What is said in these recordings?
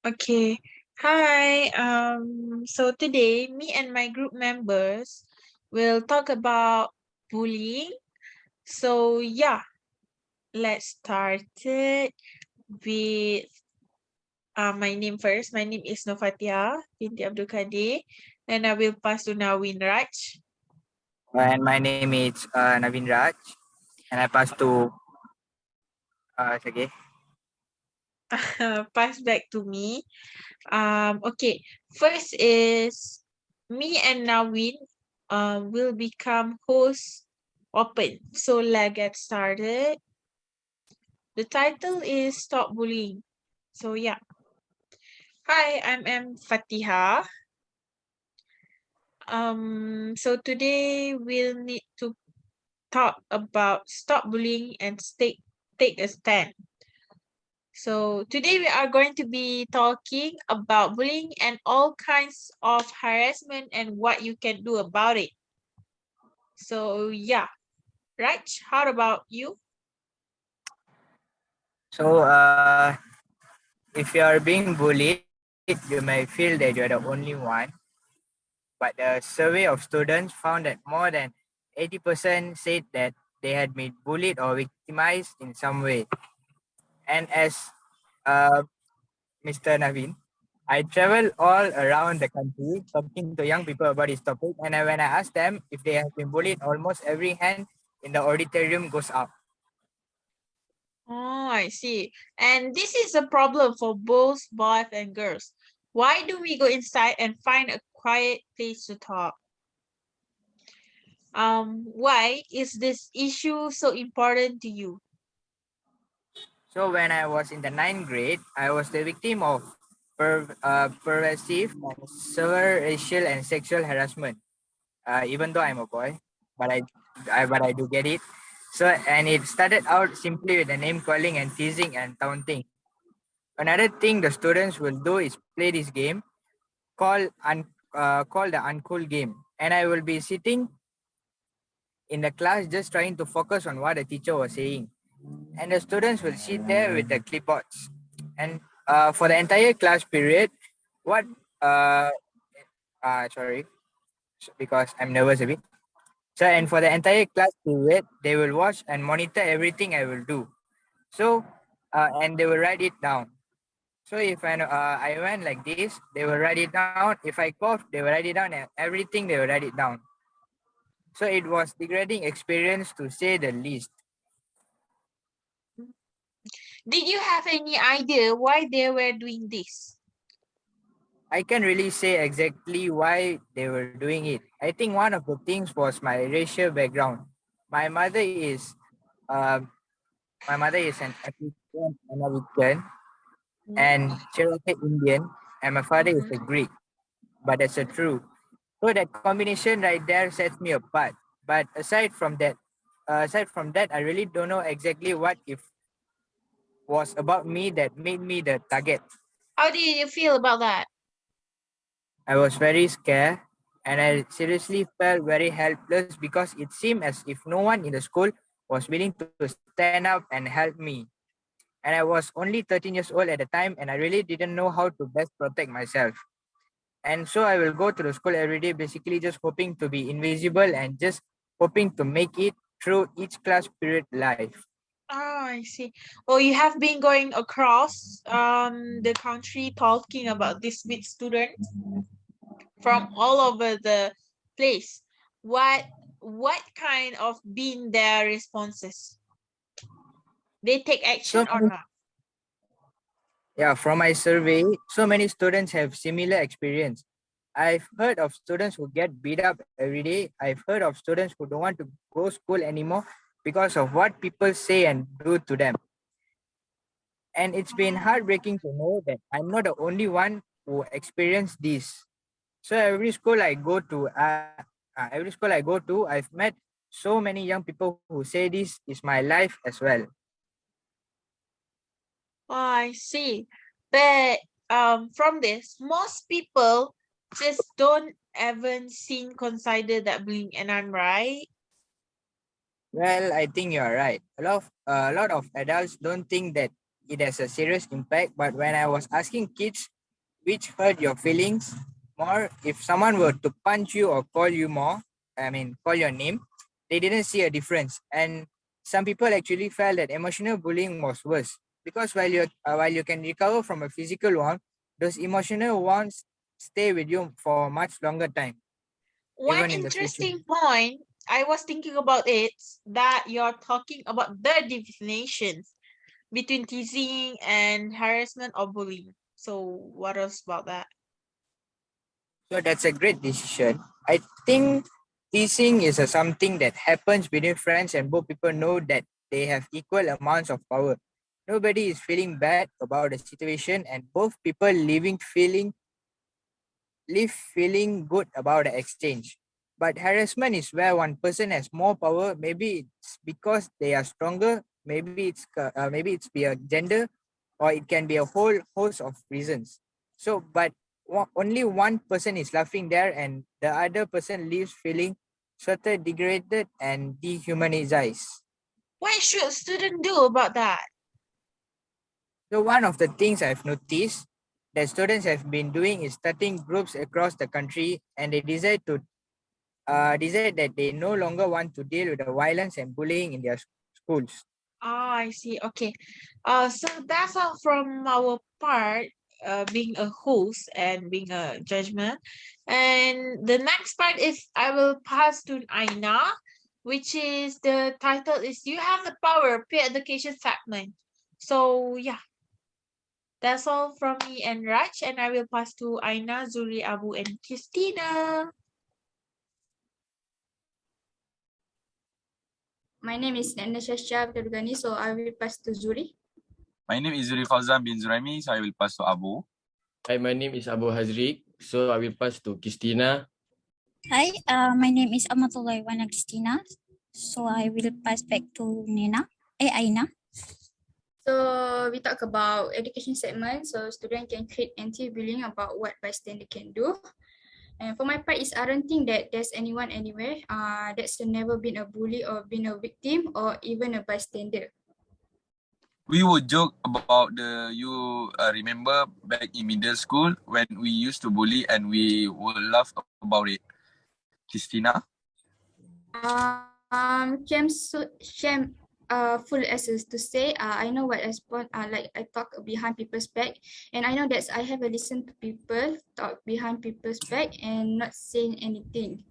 Okay. Hi. So today me and my group members will talk about bullying. So yeah, let's start it with my name first. My name is Nofatia binti Abdul Kadir, and I will pass to Nawin Raj. And my name is Naveen Raj, and I pass to Sage. Pass back to me. Okay. First is me and Nawin will become host open. So let's get started. The title is Stop Bullying. So yeah. Hi, I'm Fatiha. So today we'll need to talk about stop bullying and take a stand. So today we are going to be talking about bullying and all kinds of harassment and what you can do about it. So yeah, Raj, how about you? So, if you are being bullied, you may feel that you are the only one. But a survey of students found that more than 80% said that they had been bullied or victimized in some way. And as uh, Mr. Naveen, I travel all around the country talking to young people about this topic. And when I ask them if they have been bullied, almost every hand in the auditorium goes up. Oh, I see. And this is a problem for both boys and girls. Why do we go inside and find a quiet place to talk? Why is this issue so important to you? So when I was in the ninth grade, I was the victim of pervasive and severe racial and sexual harassment. Even though I'm a boy, but I do get it. So and it started out simply with the name calling and teasing and taunting. Another thing the students will do is play this game called the uncool game, and I will be sitting in the class just trying to focus on what the teacher was saying, and the students will sit there with the clipboards. And for the entire class period, what uh, sorry, because I'm nervous a bit. So and for the entire class period, they will watch and monitor everything I will do. So and they will write it down. So if I went like this, they will write it down. If I cough, they will write it down, and everything they will write it down. So it was degrading experience to say the least. Did you have any idea why they were doing this? I can't really say exactly why they were doing it. I think one of the things was my racial background. My mother is uh, my mother is an African American and Cherokee Indian, and my father is a Mhm. Greek. But that's the truth. So that combination right there sets me apart. But aside from that, I really don't know exactly what if was about me that made me the target. How did you feel about that? I was very scared and I seriously felt very helpless because it seemed as if no one in the school was willing to stand up and help me. And I was only 13 years old at the time and I really didn't know how to best protect myself. And so I will go to the school every day, basically just hoping to be invisible and just hoping to make it through each class period life. Oh, I see. Oh, you have been going across the country talking about this with students from all over the place. What kind of been their responses? They take So action or many, not? yeah, from my survey, so many students have similar experience. I've heard of students who get beat up every day. I've heard of students who don't want to go school anymore because of what people say and do to them. And it's been heartbreaking to know that I'm not the only one who experienced this. So every school I go to, I've met so many young people who say this is my life as well. Oh, I see. But from this, most people just don't even seem consider that bullying, and I'm right. Well, I think you're right. A lot of adults don't think that it has a serious impact. But when I was asking kids which hurt your feelings more, if someone were to punch you or call you more, call your name, they didn't see a difference. And some people actually felt that emotional bullying was worse because while you can recover from a physical wound, those emotional wounds stay with you for a much longer time, One even in the future. interesting point I was thinking about it that you're talking about the definitions between teasing and harassment or bullying. So what else about that? So that's a great decision. I think teasing is something that happens between friends and both people know that they have equal amounts of power. Nobody is feeling bad about the situation and both people live feeling good about the exchange. But harassment is where one person has more power. Maybe it's because they are stronger. Maybe it's be a gender, or it can be a whole host of reasons. So, but only one person is laughing there, and the other person leaves feeling sort of degraded and dehumanized. What should students do about that? So one of the things I've noticed that students have been doing is starting groups across the country, and they decide that they no longer want to deal with the violence and bullying in their schools. Ah, I see. Okay. So that's all from our part, being a host and being a judgment. And the next part is I will pass to Aina, which is the title is You Have the Power, Peer Education segment. So yeah, that's all from me and Raj, and I will pass to Aina, Zuri, Abu, and Christina. My name is Nanda Shasha Abdulgani, so I will pass to Zuri. My name is Zuri Fauzan bin Zuraimi, so I will pass to Abu. Hi, my name is Abu Hazrik, so I will pass to Christina. Hi, my name is Amatullah Wana Christina, so I will pass back to Aina. So we talk about education segment, so student can create anti-bullying about what bystander can do. And for my part, I don't think that there's anyone anywhere that's never been a bully or been a victim or even a bystander. We would joke about remember back in middle school when we used to bully and we would laugh about it. Christina? Full essence to say, I know what I talk behind people's back, and I know that I have a listen to people talk behind people's back and not saying anything.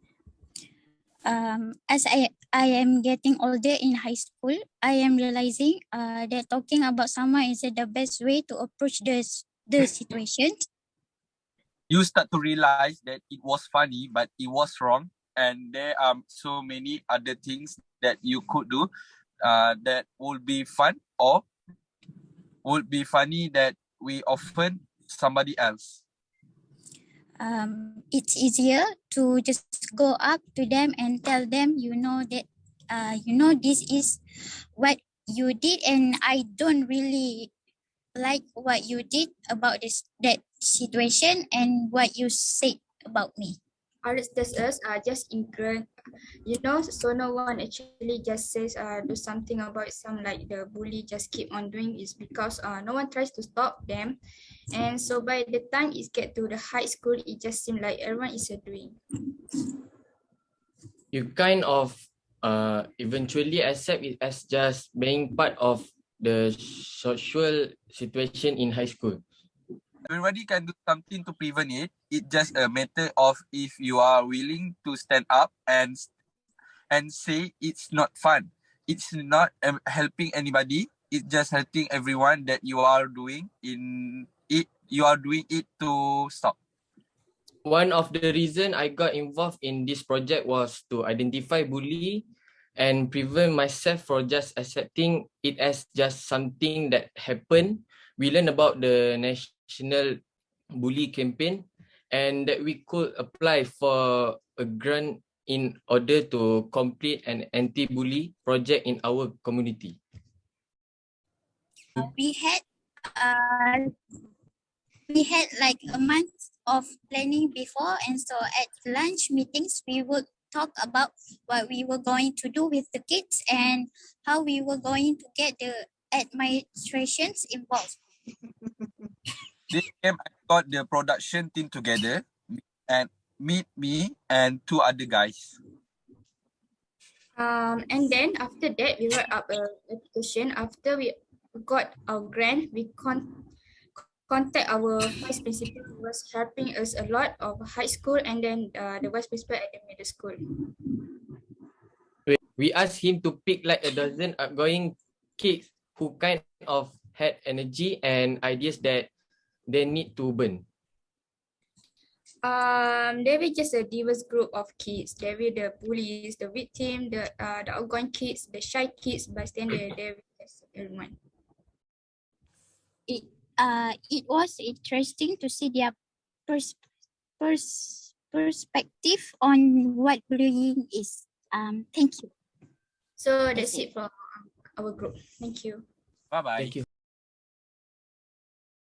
As I am getting older in high school, I am realizing that talking about someone is the best way to approach the situation. You start to realize that it was funny, but it was wrong. And there are so many other things that you could do that would be fun or would be funny that we offend somebody else. It's easier to just go up to them and tell them, this is what you did, and I don't really like what you did about that situation and what you said about me. Others us are just ignorant, so no one actually just says do something about some like the bully just keep on doing is because no one tries to stop them. And so by the time it get to the high school, it just seems like everyone is doing. You kind of eventually accept it as just being part of the social situation in high school. Everybody can do something to prevent it. It's just a matter of if you are willing to stand up and say it's not fun. It's not helping anybody. It's just helping everyone that you are doing it. You are doing it to stop. One of the reasons I got involved in this project was to identify bully and prevent myself from just accepting it as just something that happened. We learned about the national bully campaign and that we could apply for a grant in order to complete an anti-bully project in our community. We had like a month of planning before, and so at lunch meetings we would talk about what we were going to do with the kids and how we were going to get administrations involved. This time I got the production team together and meet me and two other guys. And then after that, we wrote up a application. After we got our grant, we contact our vice principal who was helping us a lot of high school, and then the vice principal at the middle school. We asked him to pick like a dozen outgoing kids who kind of had energy and ideas that they need to burn. There were just a diverse group of kids. There were the bullies, the victim, the outgoing kids, the shy kids, bystander. There were just everyone. It was interesting to see their perspective on what bullying is. Thank you. So that's it for our group. Thank you. Bye bye. Thank you.